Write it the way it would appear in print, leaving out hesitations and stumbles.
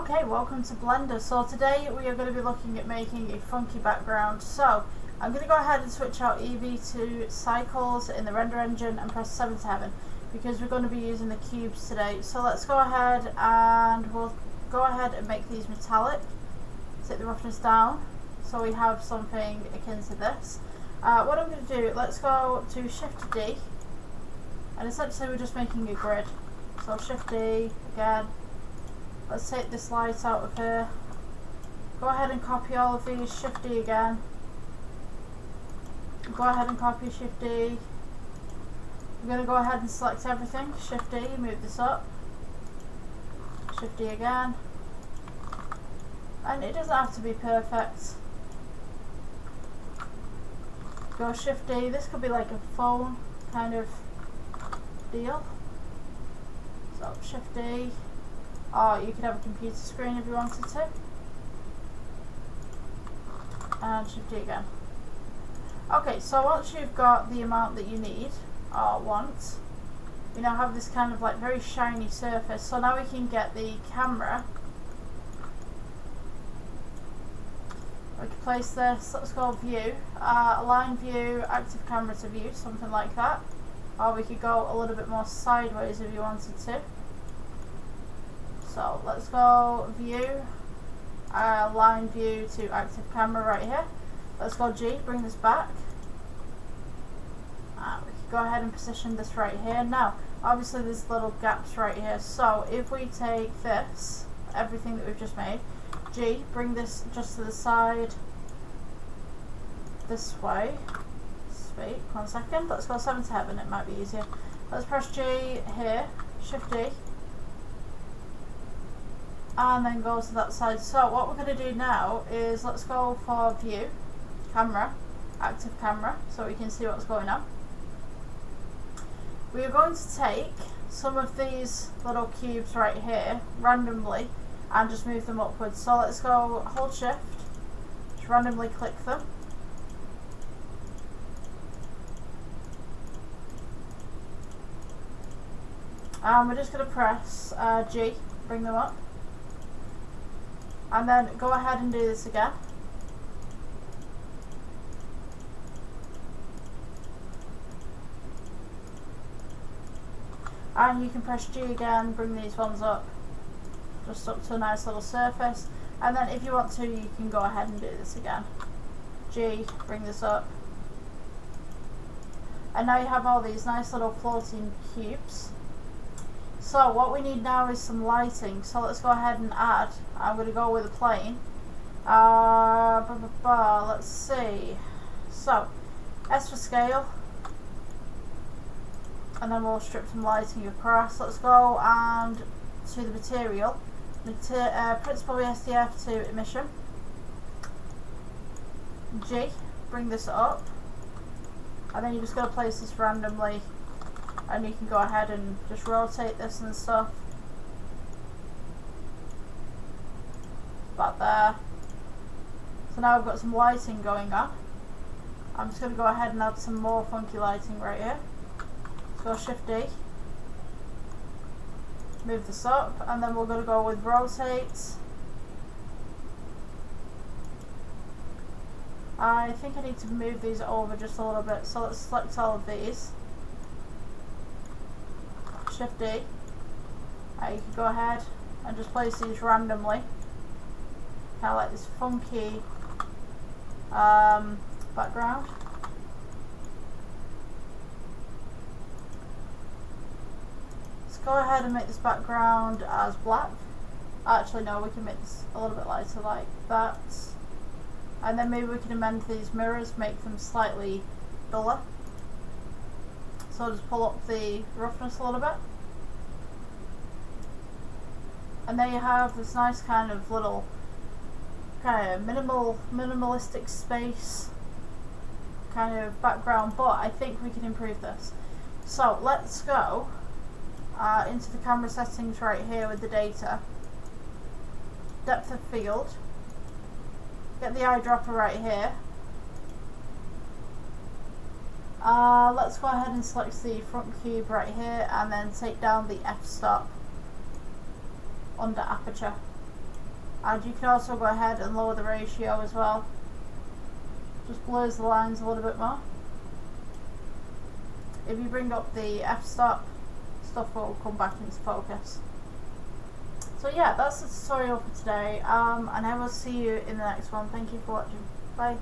Okay, welcome to Blender. So today we are going to be looking at making a funky background. So I'm going to go ahead and switch out Eevee to cycles in the render engine and press 7 to heaven because we're going to be using the cubes today. So let's go ahead and we'll go ahead and make these metallic. Take the roughness down so we have something akin to this. What I'm going to do, let's go to Shift D, and essentially we're just making a grid. So Shift D again. Let's take this light out of here. Go ahead and copy all of these. Shift D again. Go ahead and copy Shift D. I'm going to go ahead and select everything. Shift D, move this up. Shift D again. And it doesn't have to be perfect. Go Shift D. This could be like a phone kind of deal. So Shift D. Or you could have a computer screen if you wanted to. And Shift D again. Okay, so once you've got the amount that you need, or want, you now have this kind of like very shiny surface. So now we can get the camera. We can place this, let's go view, align view, active camera to view, something like that. Or we could go a little bit more sideways if you wanted to. So let's go view, line view to active camera right here. Let's go G, bring this back. We can go ahead and position this right here. Now, obviously there's little gaps right here. So if we take this, everything that we've just made, G, bring this just to the side, this way. Wait, 1 second. Let's go 7 to heaven, it might be easier. Let's press G here, Shift D. And then go to that side. So what we're going to do now is let's go for view, camera, active camera, so we can see what's going on. We are going to take some of these little cubes right here randomly and just move them upwards. So let's go hold Shift, just randomly click them. And we're just going to press G, bring them up. And then go ahead and do this again. And you can press G again, bring these ones up, just up to a nice little surface. And then if you want to, you can go ahead and do this again. G, bring this up. And now you have all these nice little floating cubes. So what we need now is some lighting. So let's go ahead and add. I'm going to go with a plane. Let's see. So S for scale. And then we'll strip some lighting across. Let's go and to the material. Principal SDF to emission. G. Bring this up. And then you're just going to place this randomly. And you can go ahead and just rotate this and stuff. About there. So now we've got some lighting going on. I'm just going to go ahead and add some more funky lighting right here. So Shift D. Move this up, and then we're going to go with rotate. I think I need to move these over just a little bit. So let's select all of these. Shift D. You can go ahead and just place these randomly. Kind of like this funky background. Let's go ahead and make this background as black. Actually no, we can make this a little bit lighter like that. And then maybe we can amend these mirrors, make them slightly duller. So I'll just pull up the roughness a little bit. And there you have this nice kind of little kind of minimalistic space kind of background, but I think we can improve this. So let's go into the camera settings right here with the data. Depth of field. Get the eyedropper right here. Let's go ahead and select the front cube right here and then take down the f-stop under aperture. And you can also go ahead and lower the ratio as well. Just blurs the lines a little bit more. If you bring up the f-stop, stuff will come back into focus. So yeah, that's the tutorial for today, and I will see you in the next one. Thank you for watching. Bye.